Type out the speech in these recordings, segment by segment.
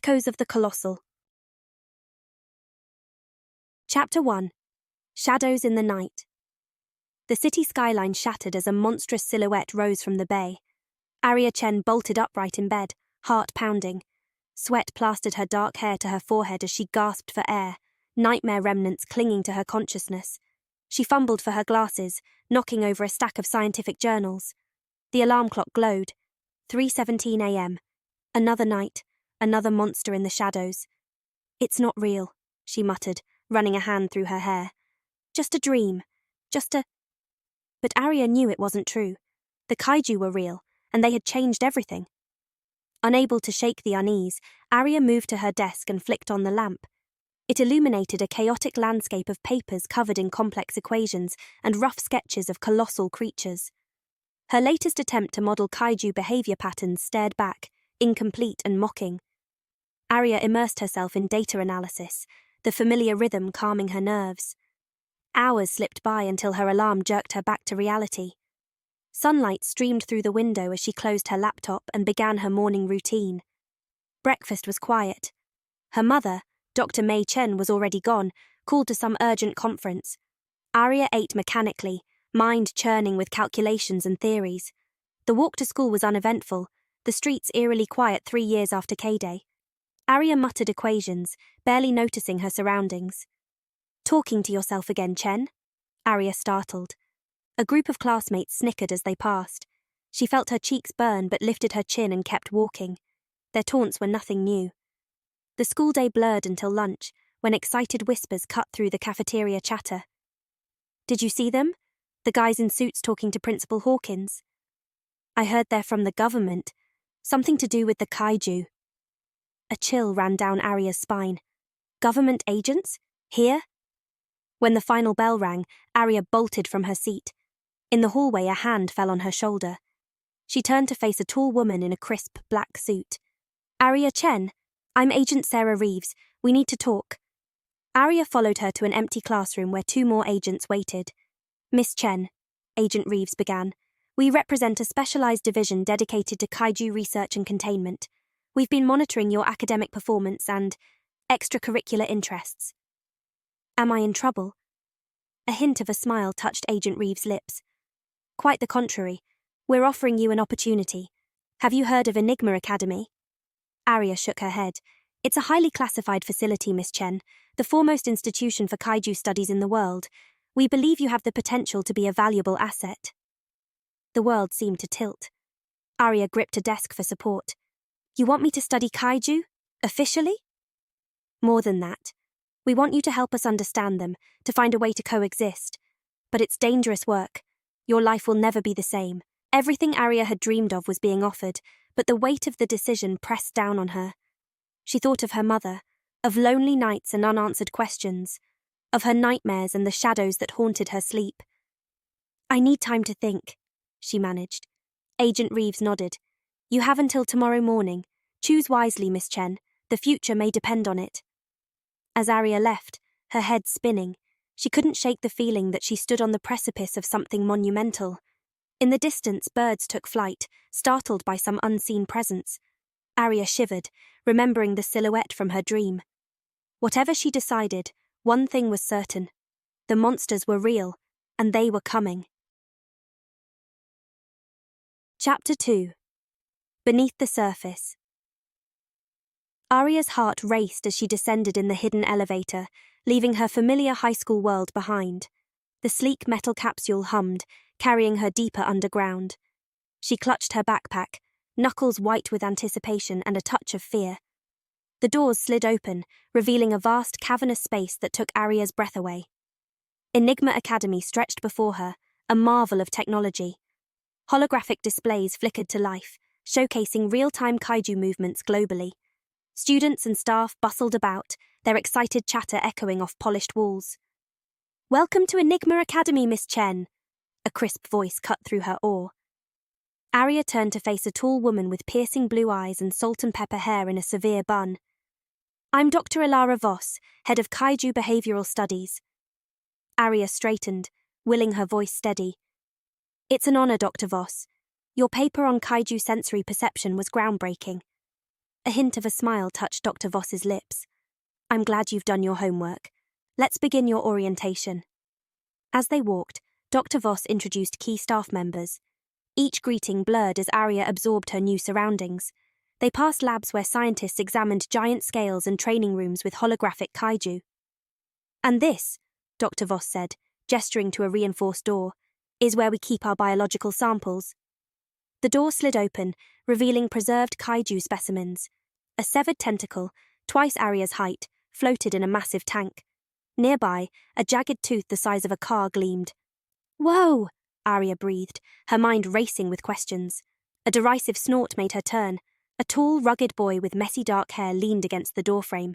Echoes of the Colossal. Chapter 1. Shadows in the Night. The city skyline shattered as a monstrous silhouette rose from the bay. Aria Chen bolted upright in bed, heart pounding. Sweat plastered her dark hair to her forehead as she gasped for air, nightmare remnants clinging to her consciousness. She fumbled for her glasses, knocking over a stack of scientific journals. The alarm clock glowed. 3:17 a.m. Another night, another monster in the shadows. "It's not real," she muttered, running a hand through her hair. "Just a dream. But Aria knew it wasn't true. The Kaiju were real, and they had changed everything. Unable to shake the unease, Aria moved to her desk and flicked on the lamp. It illuminated a chaotic landscape of papers covered in complex equations and rough sketches of colossal creatures. Her latest attempt to model Kaiju behavior patterns stared back, incomplete and mocking. Aria immersed herself in data analysis, the familiar rhythm calming her nerves. Hours slipped by until her alarm jerked her back to reality. Sunlight streamed through the window as she closed her laptop and began her morning routine. Breakfast was quiet. Her mother, Dr. May Chen, was already gone, called to some urgent conference. Aria ate mechanically, mind churning with calculations and theories. The walk to school was uneventful, the streets eerily quiet 3 years after K-Day. Aria muttered equations, barely noticing her surroundings. "Talking to yourself again, Chen?" Aria startled. A group of classmates snickered as they passed. She felt her cheeks burn but lifted her chin and kept walking. Their taunts were nothing new. The school day blurred until lunch, when excited whispers cut through the cafeteria chatter. "Did you see them? The guys in suits talking to Principal Hawkins. I heard they're from the government. Something to do with the Kaiju." A chill ran down Aria's spine. Government agents? Here? When the final bell rang, Aria bolted from her seat. In the hallway, a hand fell on her shoulder. She turned to face a tall woman in a crisp black suit. "Aria Chen, I'm Agent Sarah Reeves. We need to talk." Aria followed her to an empty classroom where 2 more agents waited. "Miss Chen," Agent Reeves began, "we represent a specialized division dedicated to Kaiju research and containment. We've been monitoring your academic performance and extracurricular interests." "Am I in trouble?" A hint of a smile touched Agent Reeves' lips. "Quite the contrary. We're offering you an opportunity. Have you heard of Enigma Academy?" Aria shook her head. "It's a highly classified facility, Miss Chen, the foremost institution for Kaiju studies in the world. We believe you have the potential to be a valuable asset." The world seemed to tilt. Aria gripped a desk for support. "You want me to study Kaiju? Officially?" "More than that. We want you to help us understand them, to find a way to coexist. But it's dangerous work. Your life will never be the same." Everything Aria had dreamed of was being offered, but the weight of the decision pressed down on her. She thought of her mother, of lonely nights and unanswered questions, of her nightmares and the shadows that haunted her sleep. "I need time to think," she managed. Agent Reeves nodded. "You have until tomorrow morning. Choose wisely, Miss Chen. The future may depend on it." As Aria left, her head spinning, she couldn't shake the feeling that she stood on the precipice of something monumental. In the distance, birds took flight, startled by some unseen presence. Aria shivered, remembering the silhouette from her dream. Whatever she decided, one thing was certain. The monsters were real, and they were coming. Chapter 2. Beneath the Surface. Aria's heart raced as she descended in the hidden elevator, leaving her familiar high school world behind. The sleek metal capsule hummed, carrying her deeper underground. She clutched her backpack, knuckles white with anticipation and a touch of fear. The doors slid open, revealing a vast cavernous space that took Aria's breath away. Enigma Academy stretched before her, a marvel of technology. Holographic displays flickered to life, showcasing real-time Kaiju movements globally. Students and staff bustled about, their excited chatter echoing off polished walls. "Welcome to Enigma Academy, Miss Chen," a crisp voice cut through her awe. Aria turned to face a tall woman with piercing blue eyes and salt and pepper hair in a severe bun. "I'm Dr. Aria Voss, head of Kaiju Behavioral Studies." Aria straightened, willing her voice steady. "It's an honor, Dr. Voss. Your paper on Kaiju sensory perception was groundbreaking." A hint of a smile touched Dr. Voss's lips. I'm glad you've done your homework. Let's begin your orientation. As they walked, Dr. Voss introduced key staff members. Each greeting blurred as Aria absorbed her new surroundings. They passed labs where scientists examined giant scales and training rooms with holographic kaiju. And this, Dr. Voss said, gesturing to a reinforced door, is where we keep our biological samples. The door slid open, revealing preserved kaiju specimens. A severed tentacle, twice Aria's height, floated in a massive tank. Nearby, a jagged tooth the size of a car gleamed. Whoa! Aria breathed, her mind racing with questions. A derisive snort made her turn. A tall, rugged boy with messy dark hair leaned against the doorframe.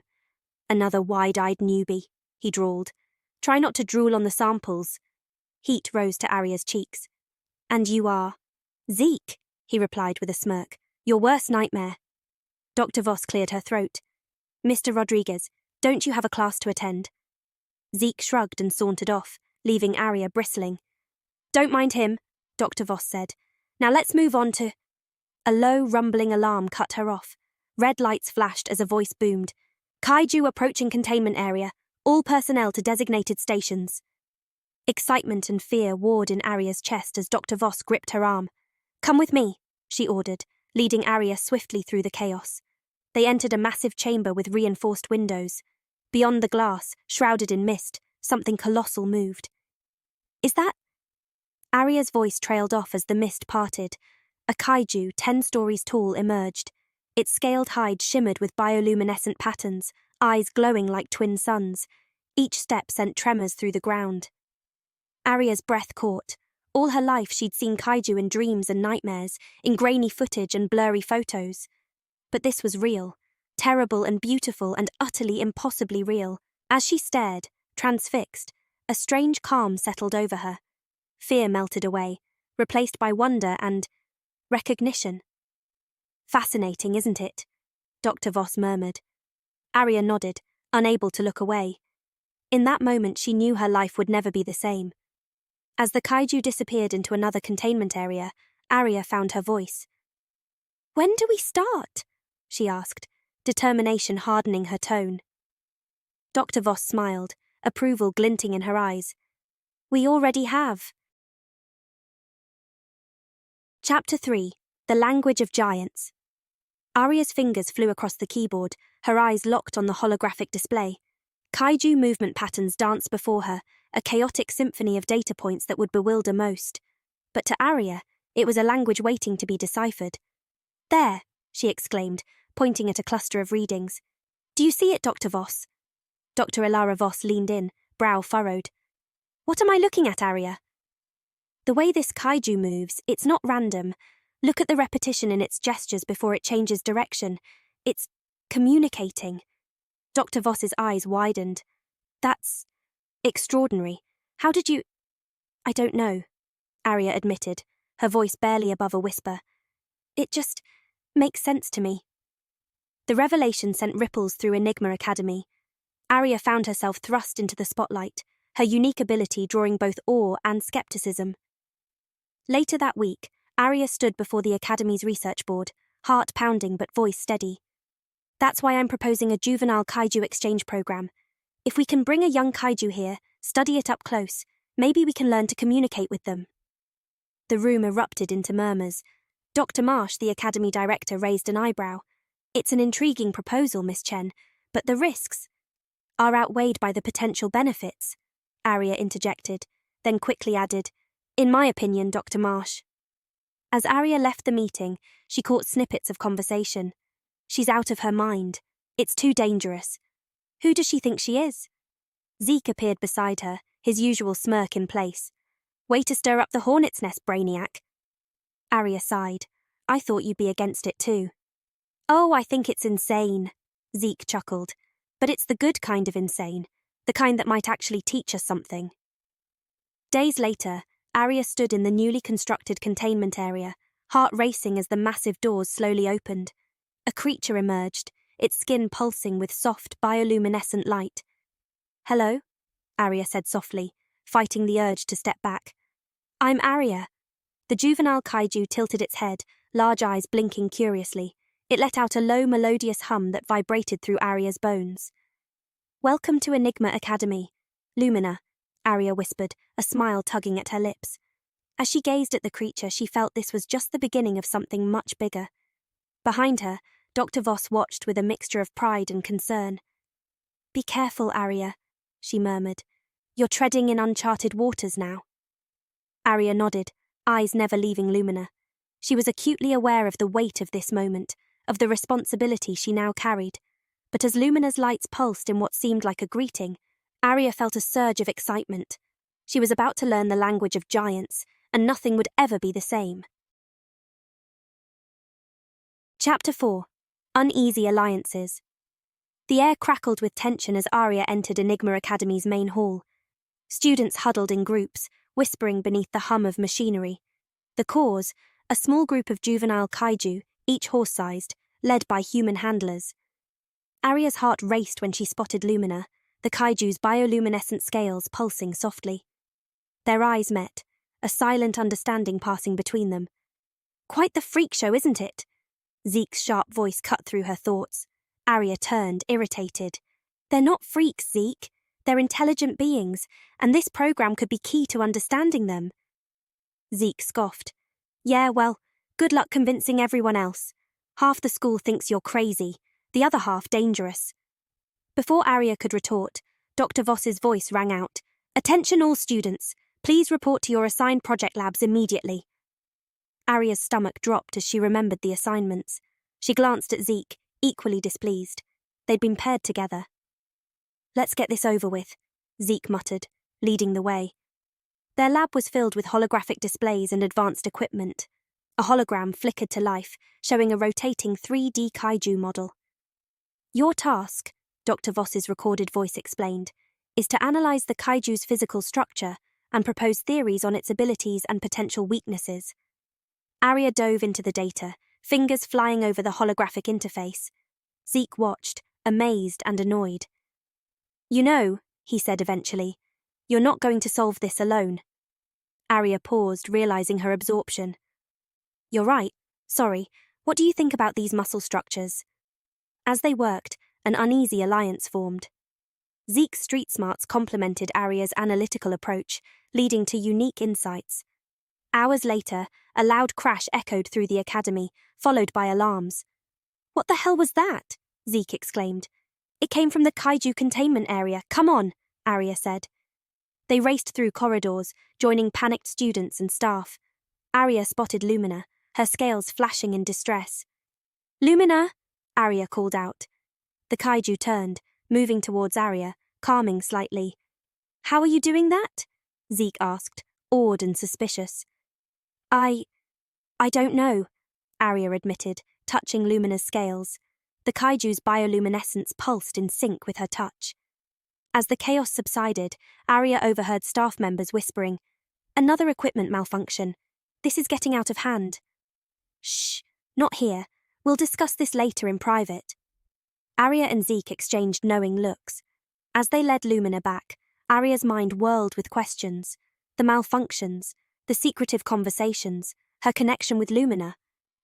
Another wide-eyed newbie, he drawled. Try not to drool on the samples. Heat rose to Aria's cheeks. And you are? Zeke, he replied with a smirk. Your worst nightmare. Dr. Voss cleared her throat. Mr. Rodriguez, don't you have a class to attend? Zeke shrugged and sauntered off, leaving Aria bristling. Don't mind him, Dr. Voss said. Now let's move on to... A low, rumbling alarm cut her off. Red lights flashed as a voice boomed. Kaiju approaching containment area. All personnel to designated stations. Excitement and fear warred in Aria's chest as Dr. Voss gripped her arm. Come with me, she ordered, leading Aria swiftly through the chaos. They entered a massive chamber with reinforced windows. Beyond the glass, shrouded in mist, something colossal moved. Is that... Aria's voice trailed off as the mist parted. A kaiju, 10 stories tall, emerged. Its scaled hide shimmered with bioluminescent patterns, eyes glowing like twin suns. Each step sent tremors through the ground. Aria's breath caught. All her life she'd seen kaiju in dreams and nightmares, in grainy footage and blurry photos. But this was real, terrible and beautiful and utterly impossibly real. As she stared, transfixed, a strange calm settled over her. Fear melted away, replaced by wonder and recognition. Fascinating, isn't it? Dr. Voss murmured. Aria nodded, unable to look away. In that moment she knew her life would never be the same. As the kaiju disappeared into another containment area, Aria found her voice. When do we start? She asked, determination hardening her tone. Dr. Voss smiled, approval glinting in her eyes. We already have. Chapter 3. The Language of Giants. Aria's fingers flew across the keyboard, her eyes locked on the holographic display. Kaiju movement patterns danced before her, a chaotic symphony of data points that would bewilder most. But to Aria, it was a language waiting to be deciphered. There, she exclaimed, pointing at a cluster of readings. Do you see it, Dr. Voss? Dr. Ilara Voss leaned in, brow furrowed. What am I looking at, Aria? The way this kaiju moves, it's not random. Look at the repetition in its gestures before it changes direction. It's communicating. Dr. Voss's eyes widened. That's extraordinary. How did you... I don't know, Aria admitted, her voice barely above a whisper. It just makes sense to me. The revelation sent ripples through Enigma Academy. Aria found herself thrust into the spotlight, her unique ability drawing both awe and skepticism. Later that week, Aria stood before the Academy's research board, heart pounding but voice steady. That's why I'm proposing a juvenile kaiju exchange program. If we can bring a young kaiju here, study it up close, maybe we can learn to communicate with them. The room erupted into murmurs. Dr. Marsh, the Academy director, raised an eyebrow. It's an intriguing proposal, Miss Chen, but the risks are outweighed by the potential benefits, Aria interjected, then quickly added, In my opinion, Dr. Marsh. As Aria left the meeting, she caught snippets of conversation. She's out of her mind. It's too dangerous. Who does she think she is? Zeke appeared beside her, his usual smirk in place. Way to stir up the hornet's nest, brainiac. Aria sighed. I thought you'd be against it too. Oh, I think it's insane, Zeke chuckled. But it's the good kind of insane, the kind that might actually teach us something. Days later, Aria stood in the newly constructed containment area, heart racing as the massive doors slowly opened. A creature emerged, its skin pulsing with soft, bioluminescent light. Hello, Aria said softly, fighting the urge to step back. I'm Aria. The juvenile kaiju tilted its head, large eyes blinking curiously. It let out a low, melodious hum that vibrated through Aria's bones. "Welcome to Enigma Academy, Lumina," Aria whispered, a smile tugging at her lips. As she gazed at the creature, she felt this was just the beginning of something much bigger. Behind her, Dr. Voss watched with a mixture of pride and concern. "Be careful, Aria," she murmured. "You're treading in uncharted waters now." Aria nodded, eyes never leaving Lumina. She was acutely aware of the weight of this moment, of the responsibility she now carried. But as Lumina's lights pulsed in what seemed like a greeting, Aria felt a surge of excitement. She was about to learn the language of giants, and nothing would ever be the same. Chapter 4. Uneasy Alliances. The air crackled with tension as Aria entered Enigma Academy's main hall. Students huddled in groups, whispering beneath the hum of machinery. The cause, a small group of juvenile Kaiju, each horse-sized, led by human handlers. Aria's heart raced when she spotted Lumina, the Kaiju's bioluminescent scales pulsing softly. Their eyes met, a silent understanding passing between them. "Quite the freak show, isn't it?" Zeke's sharp voice cut through her thoughts. Aria turned, irritated. "They're not freaks, Zeke. They're intelligent beings, and this program could be key to understanding them." Zeke scoffed. "Yeah, well, good luck convincing everyone else. Half the school thinks you're crazy, the other half dangerous." Before Aria could retort, Dr. Voss's voice rang out. "Attention all students. Please report to your assigned project labs immediately." Aria's stomach dropped as she remembered the assignments. She glanced at Zeke, equally displeased. They'd been paired together. "Let's get this over with," Zeke muttered, leading the way. Their lab was filled with holographic displays and advanced equipment. A hologram flickered to life, showing a rotating 3D Kaiju model. "Your task," Dr. Voss's recorded voice explained, "is to analyze the Kaiju's physical structure and propose theories on its abilities and potential weaknesses." Aria dove into the data, fingers flying over the holographic interface. Zeke watched, amazed and annoyed. "You know," he said eventually, "you're not going to solve this alone." Aria paused, realizing her absorption. "You're right. Sorry. What do you think about these muscle structures?" As they worked, an uneasy alliance formed. Zeke's street smarts complemented Aria's analytical approach, leading to unique insights. Hours later, a loud crash echoed through the academy, followed by alarms. "What the hell was that?" Zeke exclaimed. "It came from the Kaiju containment area. Come on," Aria said. They raced through corridors, joining panicked students and staff. Aria spotted Lumina, her scales flashing in distress. "Lumina!" Aria called out. The Kaiju turned, moving towards Aria, calming slightly. "How are you doing that?" Zeke asked, awed and suspicious. I don't know," Aria admitted, touching Lumina's scales. The Kaiju's bioluminescence pulsed in sync with her touch. As the chaos subsided, Aria overheard staff members whispering, "Another equipment malfunction. This is getting out of hand." "Shh, not here. We'll discuss this later in private." Aria and Zeke exchanged knowing looks. As they led Lumina back, Aria's mind whirled with questions. The malfunctions, the secretive conversations, her connection with Lumina.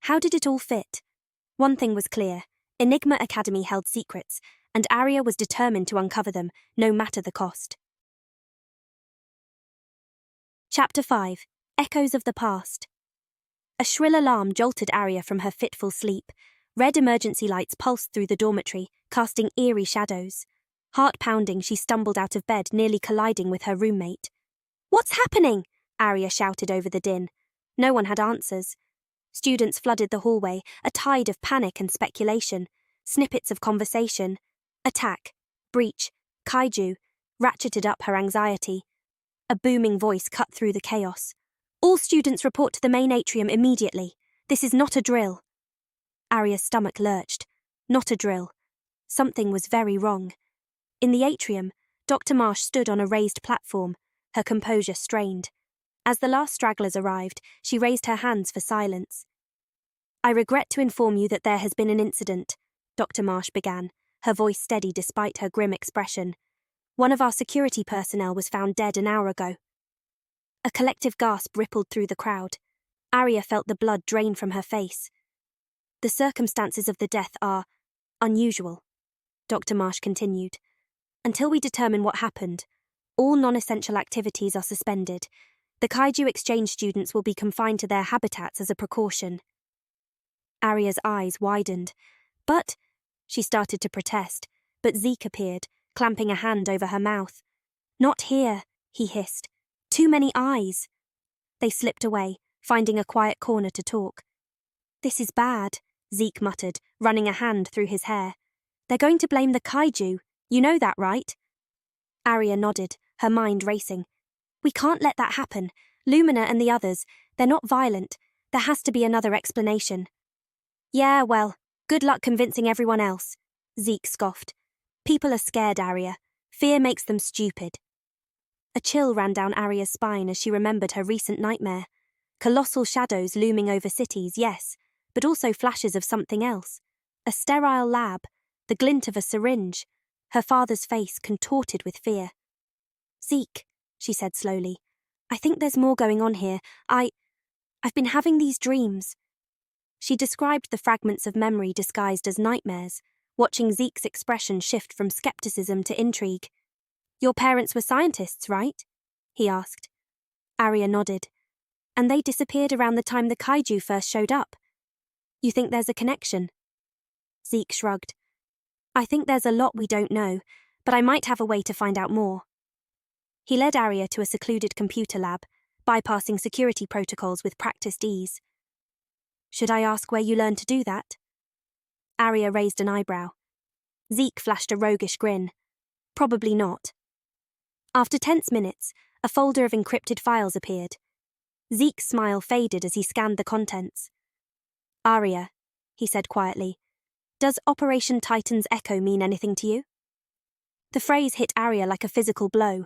How did it all fit? One thing was clear. Enigma Academy held secrets, and Aria was determined to uncover them, no matter the cost. Chapter 5. Echoes of the Past. A shrill alarm jolted Aria from her fitful sleep. Red emergency lights pulsed through the dormitory, casting eerie shadows. Heart-pounding, she stumbled out of bed, nearly colliding with her roommate. "What's happening?" Aria shouted over the din. No one had answers. Students flooded the hallway, a tide of panic and speculation. Snippets of conversation. Attack, breach, Kaiju, ratcheted up her anxiety. A booming voice cut through the chaos. "All students report to the main atrium immediately. This is not a drill." Aria's stomach lurched. Not a drill. Something was very wrong. In the atrium, Dr. Marsh stood on a raised platform, her composure strained. As the last stragglers arrived, she raised her hands for silence. "I regret to inform you that there has been an incident," Dr. Marsh began, her voice steady despite her grim expression. "One of our security personnel was found dead an hour ago." A collective gasp rippled through the crowd. Aria felt the blood drain from her face. The circumstances of the death are unusual, Dr. Marsh continued. Until we determine what happened, all non-essential activities are suspended. The Kaiju exchange students will be confined to their habitats as a precaution. Aria's eyes widened. But, she started to protest, but Zeke appeared, clamping a hand over her mouth. Not here, he hissed. Too many eyes. They slipped away, finding a quiet corner to talk. This is bad, Zeke muttered, running a hand through his hair. They're going to blame the Kaiju. You know that, right? Aria nodded, her mind racing. We can't let that happen. Lumina and the others, they're not violent. There has to be another explanation. Yeah, well, good luck convincing everyone else, Zeke scoffed. People are scared, Aria. Fear makes them stupid. A chill ran down Aria's spine as she remembered her recent nightmare. Colossal shadows looming over cities, yes, but also flashes of something else. A sterile lab, the glint of a syringe, her father's face contorted with fear. Zeke, she said slowly, I think there's more going on here. I've been having these dreams. She described the fragments of memory disguised as nightmares, watching Zeke's expression shift from skepticism to intrigue. Your parents were scientists, right? He asked. Aria nodded. And they disappeared around the time the Kaiju first showed up. You think there's a connection? Zeke shrugged. I think there's a lot we don't know, but I might have a way to find out more. He led Aria to a secluded computer lab, bypassing security protocols with practiced ease. Should I ask where you learned to do that? Aria raised an eyebrow. Zeke flashed a roguish grin. Probably not. After tense minutes, a folder of encrypted files appeared. Zeke's smile faded as he scanned the contents. Aria, he said quietly, does Operation Titan's Echo mean anything to you? The phrase hit Aria like a physical blow.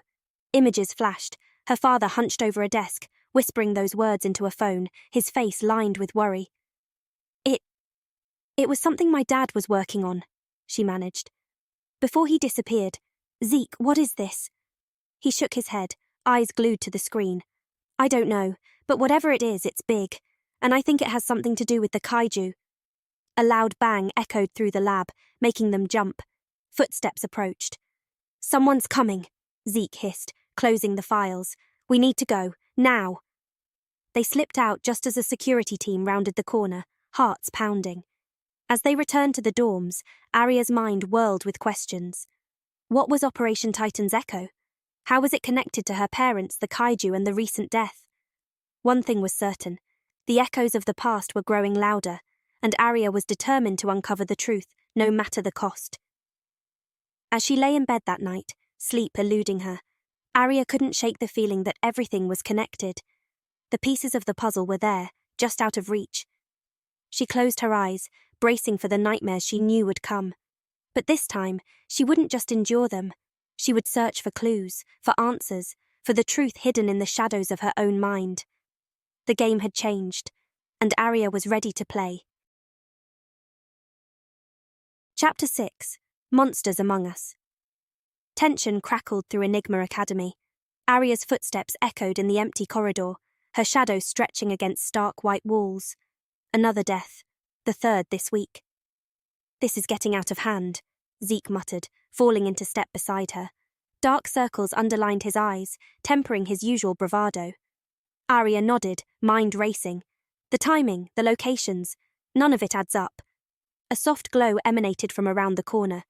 Images flashed, her father hunched over a desk, whispering those words into a phone, his face lined with worry. It was something my dad was working on, she managed. Before he disappeared, Zeke, what is this? He shook his head, eyes glued to the screen. I don't know, but whatever it is, it's big, and I think it has something to do with the Kaiju. A loud bang echoed through the lab, making them jump. Footsteps approached. Someone's coming, Zeke hissed, closing the files. We need to go, now. They slipped out just as a security team rounded the corner, hearts pounding. As they returned to the dorms, Aria's mind whirled with questions. What was Operation Titan's Echo? How was it connected to her parents, the Kaiju, and the recent death? One thing was certain. The echoes of the past were growing louder, and Aria was determined to uncover the truth, no matter the cost. As she lay in bed that night, sleep eluding her, Aria couldn't shake the feeling that everything was connected. The pieces of the puzzle were there, just out of reach. She closed her eyes, bracing for the nightmares she knew would come. But this time, she wouldn't just endure them. She would search for clues, for answers, for the truth hidden in the shadows of her own mind. The game had changed, and Aria was ready to play. Chapter 6. Monsters Among Us. Tension crackled through Enigma Academy. Aria's footsteps echoed in the empty corridor, her shadow stretching against stark white walls. Another death, the third this week. This is getting out of hand, Zeke muttered, falling into step beside her. Dark circles underlined his eyes, tempering his usual bravado. Aria nodded, mind racing. The timing, the locations, none of it adds up. A soft glow emanated from around the corner.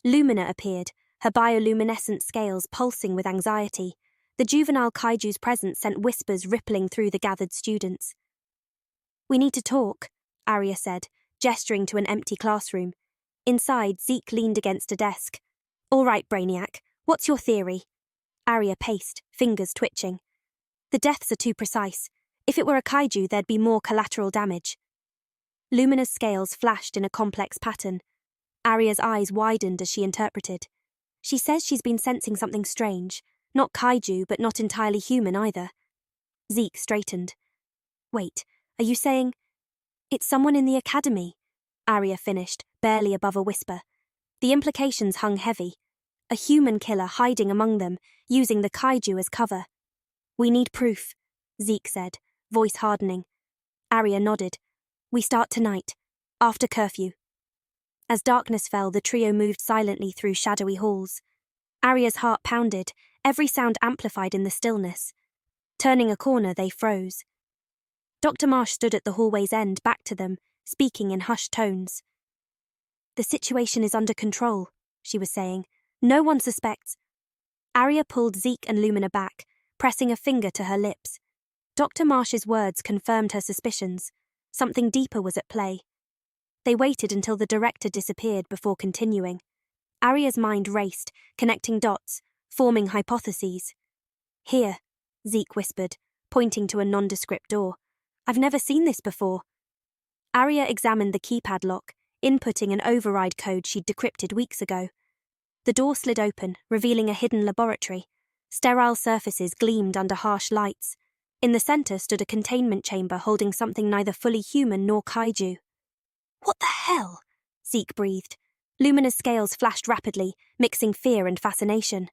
Lumina appeared, her bioluminescent scales pulsing with anxiety. The juvenile Kaiju's presence sent whispers rippling through the gathered students. We need to talk, Aria said, gesturing to an empty classroom. Inside, Zeke leaned against a desk. All right, Brainiac, what's your theory? Aria paced, fingers twitching. The deaths are too precise. If it were a Kaiju, there'd be more collateral damage. Lumina's scales flashed in a complex pattern. Aria's eyes widened as she interpreted. She says she's been sensing something strange. Not Kaiju, but not entirely human either. Zeke straightened. Wait, are you saying... It's someone in the academy, Aria finished, barely above a whisper. The implications hung heavy. A human killer hiding among them, using the Kaiju as cover. We need proof, Zeke said, voice hardening. Aria nodded. We start tonight. After curfew. As darkness fell, the trio moved silently through shadowy halls. Aria's heart pounded, every sound amplified in the stillness. Turning a corner, they froze. Dr. Marsh stood at the hallway's end, back to them, speaking in hushed tones. "The situation is under control," she was saying. "No one suspects." Aria pulled Zeke and Lumina back, pressing a finger to her lips. Dr. Marsh's words confirmed her suspicions. Something deeper was at play. They waited until the director disappeared before continuing. Aria's mind raced, connecting dots, forming hypotheses. "Here," Zeke whispered, pointing to a nondescript door. "I've never seen this before." Aria examined the keypad lock, inputting an override code she'd decrypted weeks ago. The door slid open, revealing a hidden laboratory. Sterile surfaces gleamed under harsh lights. In the center stood a containment chamber holding something neither fully human nor kaiju. "What the hell?" Zeke breathed. Lumina's scales flashed rapidly, mixing fear and fascination.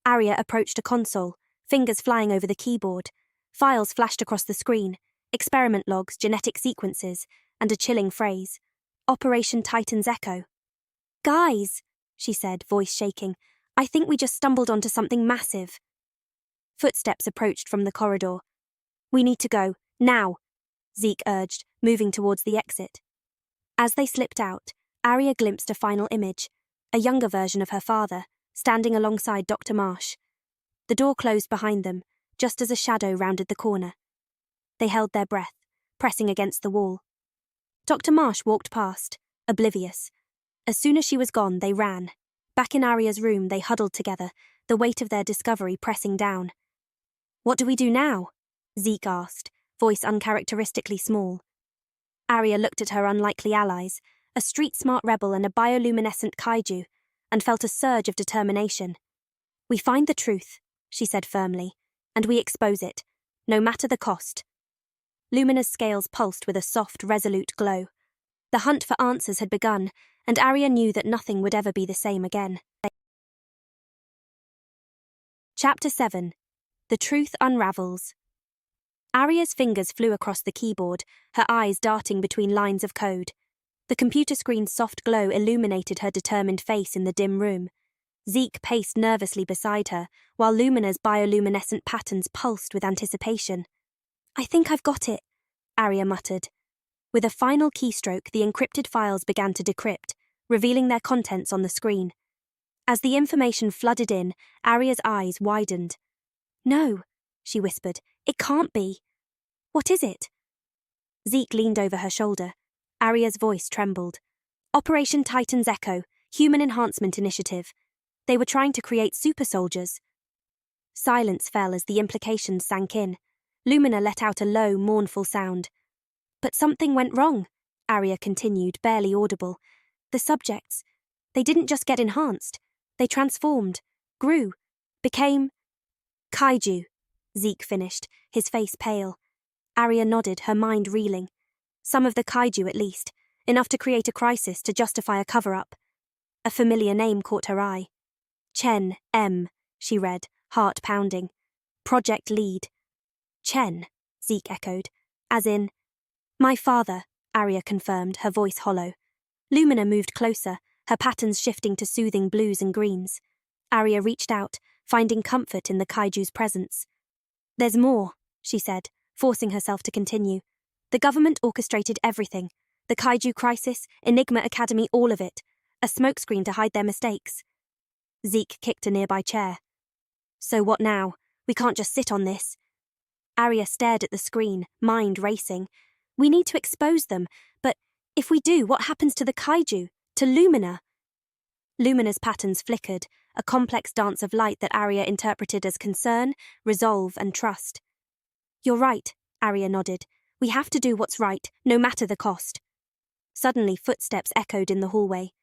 Aria approached a console, fingers flying over the keyboard. Files flashed across the screen, experiment logs, genetic sequences, and a chilling phrase. Operation Titan's Echo. "Guys," she said, voice shaking, "I think we just stumbled onto something massive." Footsteps approached from the corridor. "We need to go, now," Zeke urged, moving towards the exit. As they slipped out, Aria glimpsed a final image, a younger version of her father, standing alongside Dr. Marsh. The door closed behind them, just as a shadow rounded the corner. They held their breath, pressing against the wall. Dr. Marsh walked past, oblivious. As soon as she was gone, they ran. Back in Aria's room, they huddled together, the weight of their discovery pressing down. "What do we do now?" Zeke asked, voice uncharacteristically small. Aria looked at her unlikely allies, a street-smart rebel and a bioluminescent kaiju, and felt a surge of determination. "We find the truth," she said firmly, "and we expose it, no matter the cost." Lumina's scales pulsed with a soft, resolute glow. The hunt for answers had begun, and Aria knew that nothing would ever be the same again. Chapter 7. The Truth Unravels. Aria's fingers flew across the keyboard, her eyes darting between lines of code. The computer screen's soft glow illuminated her determined face in the dim room. Zeke paced nervously beside her, while Lumina's bioluminescent patterns pulsed with anticipation. "I think I've got it," Aria muttered. With a final keystroke, the encrypted files began to decrypt, revealing their contents on the screen. As the information flooded in, Aria's eyes widened. "No," she whispered. "It can't be. What is it?" Zeke leaned over her shoulder. Aria's voice trembled. "Operation Titan's Echo, Human Enhancement Initiative. They were trying to create super soldiers." Silence fell as the implications sank in. Lumina let out a low, mournful sound. "But something went wrong," Aria continued, barely audible. "The subjects, they didn't just get enhanced. They transformed, grew, became—" "Kaiju," Zeke finished, his face pale. Aria nodded, her mind reeling. Some of the kaiju, at least, enough to create a crisis to justify a cover-up. A familiar name caught her eye. "Chen, M," she read, heart pounding. "Project lead." "Chen," Zeke echoed. "As in—" "My father," Aria confirmed, her voice hollow. Lumina moved closer, her patterns shifting to soothing blues and greens. Aria reached out, finding comfort in the kaiju's presence. "There's more," she said, forcing herself to continue. "The government orchestrated everything. The kaiju crisis, Enigma Academy, all of it. A smokescreen to hide their mistakes." Zeke kicked a nearby chair. "So what now? We can't just sit on this." Aria stared at the screen, mind racing. "We need to expose them, but if we do, what happens to the kaiju? To Lumina?" Lumina's patterns flickered, a complex dance of light that Aria interpreted as concern, resolve, and trust. "You're right," Aria nodded. "We have to do what's right, no matter the cost." Suddenly, footsteps echoed in the hallway.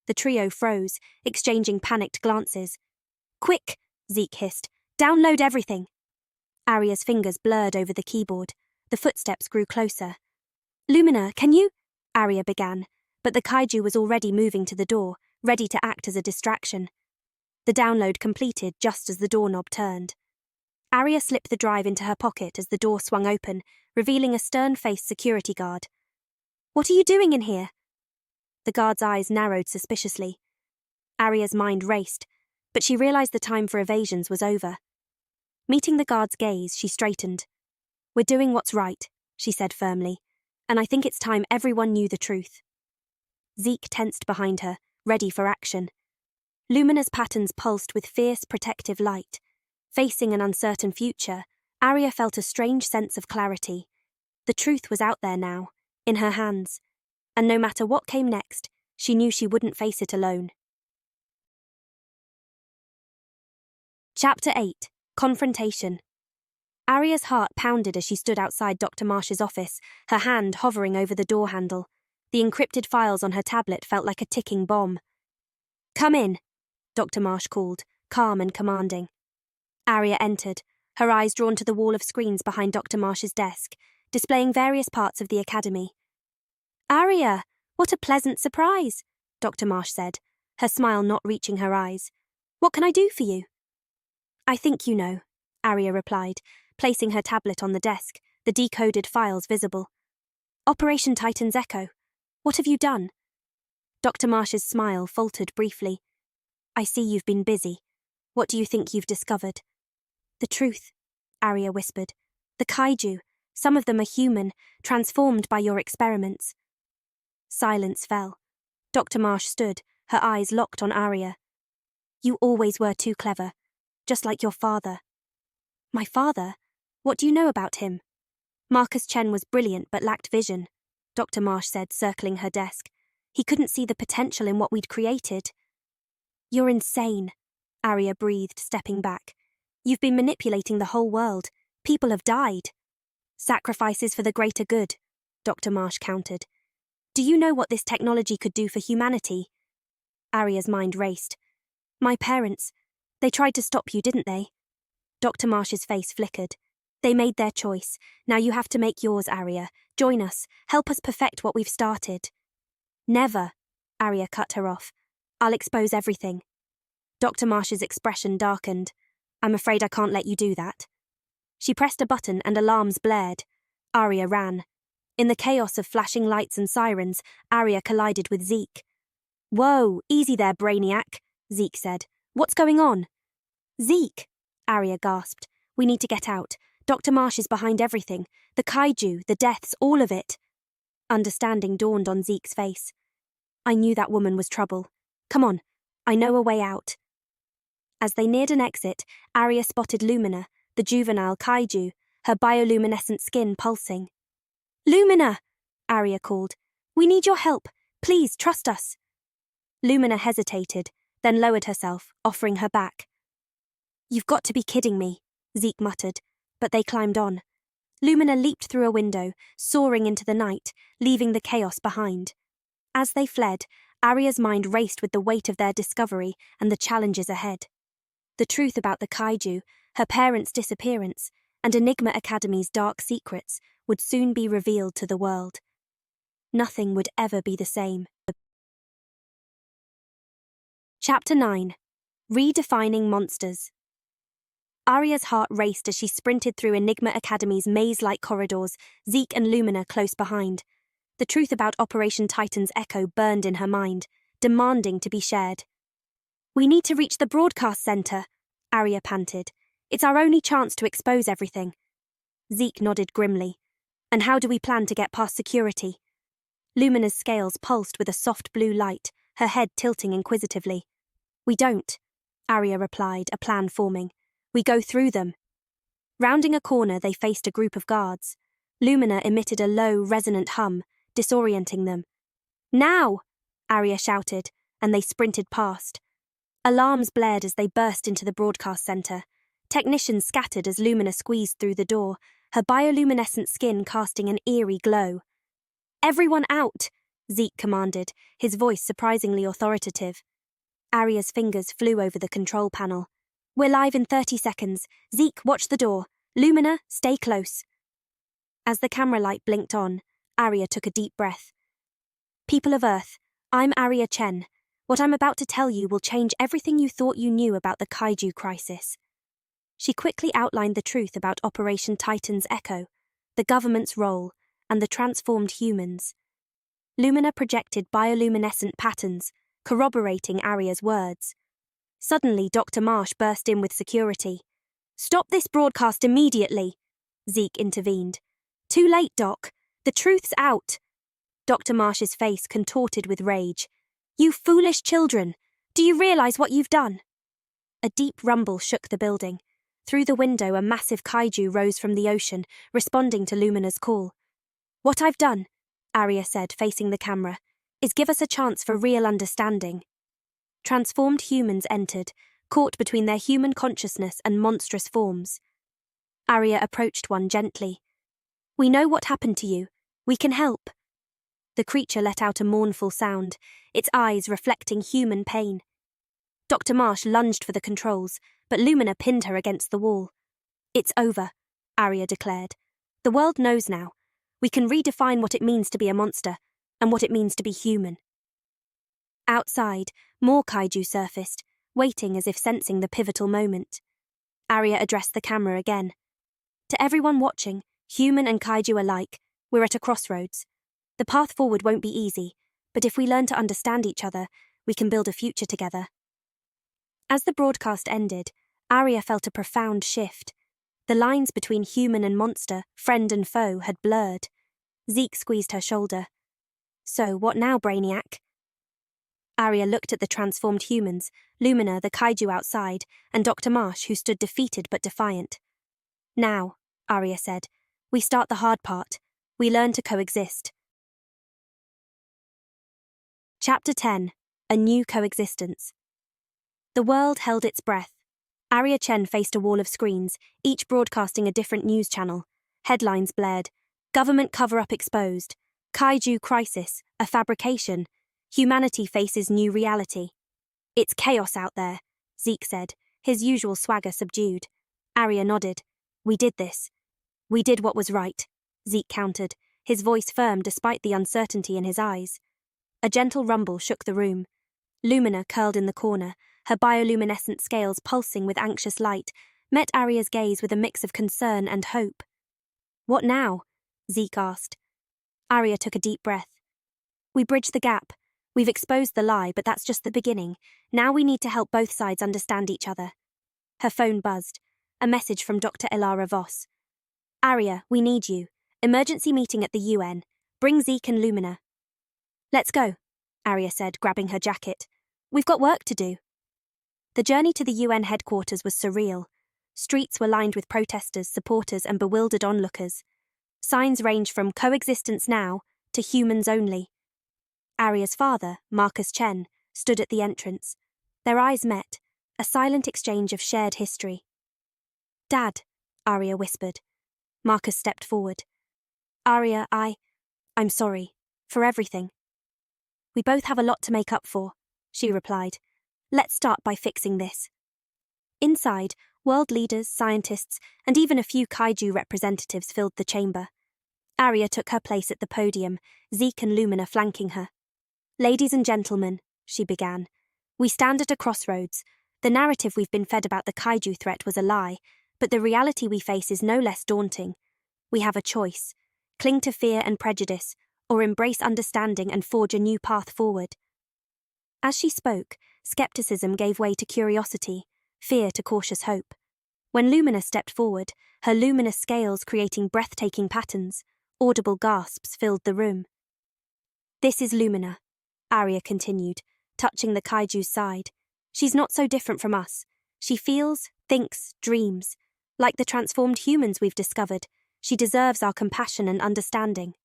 The trio froze, exchanging panicked glances. "Quick," Zeke hissed. "Download everything." Aria's fingers blurred over the keyboard. The footsteps grew closer. "Lumina, can you—" Aria began, but the kaiju was already moving to the door, ready to act as a distraction. The download completed just as the doorknob turned. Aria slipped the drive into her pocket as the door swung open, revealing a stern-faced security guard. What are you doing in here? The guard's eyes narrowed suspiciously. Aria's mind raced, but she realized the time for evasions was over. Meeting the guard's gaze, she straightened. We're doing what's right, she said firmly, and I think it's time everyone knew the truth. Zeke tensed behind her, ready for action. Lumina's patterns pulsed with fierce protective light. Facing an uncertain future, Aria felt a strange sense of clarity. The truth was out there now, in her hands, and no matter what came next, she knew she wouldn't face it alone. Chapter 8: Confrontation. Aria's heart pounded as she stood outside Dr. Marsh's office, her hand hovering over the door handle. The encrypted files on her tablet felt like a ticking bomb. "Come in," Dr. Marsh called, calm and commanding. Aria entered, her eyes drawn to the wall of screens behind Dr. Marsh's desk, displaying various parts of the academy. "Aria, what a pleasant surprise," Dr. Marsh said, her smile not reaching her eyes. "What can I do for you?" "I think you know," Aria replied, placing her tablet on the desk, the decoded files visible. "Operation Titan's Echo. What have you done?" Dr. Marsh's smile faltered briefly. "I see you've been busy. What do you think you've discovered?" "The truth," Aria whispered. "The Kaiju. Some of them are human, transformed by your experiments." Silence fell. Dr. Marsh stood, her eyes locked on Aria. "You always were too clever, just like your father." "My father? What do you know about him?" "Marcus Chen was brilliant but lacked vision," Dr. Marsh said, circling her desk. "He couldn't see the potential in what we'd created." "You're insane," Aria breathed, stepping back. "You've been manipulating the whole world. People have died." "Sacrifices for the greater good," Dr. Marsh countered. "Do you know what this technology could do for humanity?" Aria's mind raced. "My parents, they tried to stop you, didn't they?" Dr. Marsh's face flickered. "They made their choice. Now you have to make yours, Aria. Join us. Help us perfect what we've started." "Never," Aria cut her off. "I'll expose everything." Dr. Marsh's expression darkened. "I'm afraid I can't let you do that." She pressed a button and alarms blared. Aria ran. In the chaos of flashing lights and sirens, Aria collided with Zeke. "Whoa, easy there, brainiac," Zeke said. "What's going on?" "Zeke," Aria gasped. "We need to get out. Dr. Marsh is behind everything. The Kaiju, the deaths, all of it." Understanding dawned on Zeke's face. "I knew that woman was trouble. Come on, I know a way out." As they neared an exit, Aria spotted Lumina, the juvenile Kaiju, her bioluminescent skin pulsing. "Lumina!" Aria called. "We need your help. Please, trust us." Lumina hesitated, then lowered herself, offering her back. "You've got to be kidding me," Zeke muttered, but they climbed on. Lumina leaped through a window, soaring into the night, leaving the chaos behind. As they fled, Aria's mind raced with the weight of their discovery and the challenges ahead. The truth about the Kaiju, her parents' disappearance, and Enigma Academy's dark secrets would soon be revealed to the world. Nothing would ever be the same. Chapter 9: Redefining Monsters. Aria's heart raced as she sprinted through Enigma Academy's maze-like corridors, Zeke and Lumina close behind. The truth about Operation Titan's Echo burned in her mind, demanding to be shared. "We need to reach the broadcast center," Aria panted. "It's our only chance to expose everything." Zeke nodded grimly. "And how do we plan to get past security?" Lumina's scales pulsed with a soft blue light, her head tilting inquisitively. "We don't," Aria replied, a plan forming. "We go through them." Rounding a corner, they faced a group of guards. Lumina emitted a low, resonant hum, disorienting them. "Now!" Aria shouted, and they sprinted past. Alarms blared as they burst into the broadcast center. Technicians scattered as Lumina squeezed through the door, her bioluminescent skin casting an eerie glow. "Everyone out!" Zeke commanded, his voice surprisingly authoritative. Aria's fingers flew over the control panel. "We're live in 30 seconds. Zeke, watch the door. Lumina, stay close." As the camera light blinked on, Aria took a deep breath. "People of Earth, I'm Aria Chen. What I'm about to tell you will change everything you thought you knew about the Kaiju crisis." She quickly outlined the truth about Operation Titan's Echo, the government's role, and the transformed humans. Lumina projected bioluminescent patterns, corroborating Aria's words. Suddenly, Dr. Marsh burst in with security. "Stop this broadcast immediately," Zeke intervened. "Too late, Doc. The truth's out." Dr. Marsh's face contorted with rage. "You foolish children! Do you realize what you've done?" A deep rumble shook the building. Through the window, a massive kaiju rose from the ocean, responding to Lumina's call. "What I've done," Aria said, facing the camera, "is give us a chance for real understanding." Transformed humans entered, caught between their human consciousness and monstrous forms. Aria approached one gently. "We know what happened to you. We can help." The creature let out a mournful sound, its eyes reflecting human pain. Dr. Marsh lunged for the controls, but Lumina pinned her against the wall. "It's over," Aria declared. "The world knows now. We can redefine what it means to be a monster, and what it means to be human." Outside, more kaiju surfaced, waiting as if sensing the pivotal moment. Aria addressed the camera again. "To everyone watching, human and kaiju alike, we're at a crossroads. The path forward won't be easy, but if we learn to understand each other, we can build a future together." As the broadcast ended, Aria felt a profound shift. The lines between human and monster, friend and foe, had blurred. Zeke squeezed her shoulder. "So, what now, Brainiac?" Aria looked at the transformed humans, Lumina, the kaiju outside, and Dr. Marsh, who stood defeated but defiant. "Now," Aria said, "we start the hard part. We learn to coexist." Chapter 10. A New Coexistence. The world held its breath. Aria Chen faced a wall of screens, each broadcasting a different news channel. Headlines blared. "Government cover-up exposed. Kaiju crisis, a fabrication. Humanity faces new reality." "It's chaos out there," Zeke said, his usual swagger subdued. Aria nodded. "We did this." "We did what was right," Zeke countered, his voice firm despite the uncertainty in his eyes. A gentle rumble shook the room. Lumina, curled in the corner, her bioluminescent scales pulsing with anxious light, met Aria's gaze with a mix of concern and hope. "What now?" Zeke asked. Aria took a deep breath. "We bridged the gap. We've exposed the lie, but that's just the beginning. Now we need to help both sides understand each other." Her phone buzzed. A message from Dr. Elara Voss. "Aria, we need you. Emergency meeting at the UN. Bring Zeke and Lumina." "Let's go," Aria said, grabbing her jacket. "We've got work to do." The journey to the UN headquarters was surreal. Streets were lined with protesters, supporters, and bewildered onlookers. Signs ranged from "Coexistence now" to "Humans only." Aria's father, Marcus Chen, stood at the entrance. Their eyes met, a silent exchange of shared history. "Dad," Aria whispered. Marcus stepped forward. "Aria, I'm sorry. For everything." "We both have a lot to make up for," she replied. "Let's start by fixing this." Inside, world leaders, scientists, and even a few kaiju representatives filled the chamber. Aria took her place at the podium, Zeke and Lumina flanking her. "Ladies and gentlemen," she began, "we stand at a crossroads. The narrative we've been fed about the kaiju threat was a lie, but the reality we face is no less daunting. We have a choice: cling to fear and prejudice, or embrace understanding and forge a new path forward." As she spoke, skepticism gave way to curiosity, fear to cautious hope. When Lumina stepped forward, her luminous scales creating breathtaking patterns, audible gasps filled the room. "This is Lumina," Aria continued, touching the kaiju's side. "She's not so different from us. She feels, thinks, dreams. Like the transformed humans we've discovered, she deserves our compassion and understanding."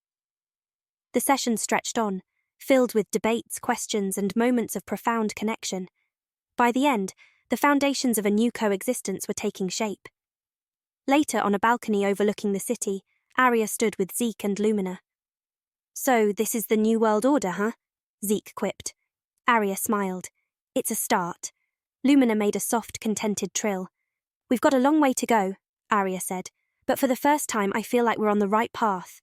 The session stretched on, filled with debates, questions, and moments of profound connection. By the end, the foundations of a new coexistence were taking shape. Later, on a balcony overlooking the city, Aria stood with Zeke and Lumina. "So, this is the New World Order, huh?" Zeke quipped. Aria smiled. "It's a start." Lumina made a soft, contented trill. "We've got a long way to go," Aria said, "but for the first time I feel like we're on the right path."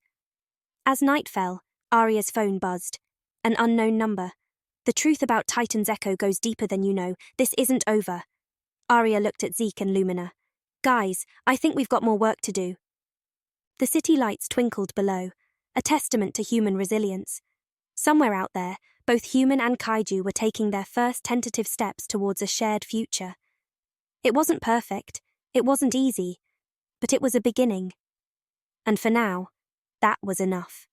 As night fell, Aria's phone buzzed. An unknown number. "The truth about Titan's Echo goes deeper than you know. This isn't over." Aria looked at Zeke and Lumina. "Guys, I think we've got more work to do." The city lights twinkled below, a testament to human resilience. Somewhere out there, both human and kaiju were taking their first tentative steps towards a shared future. It wasn't perfect, it wasn't easy, but it was a beginning. And for now, that was enough.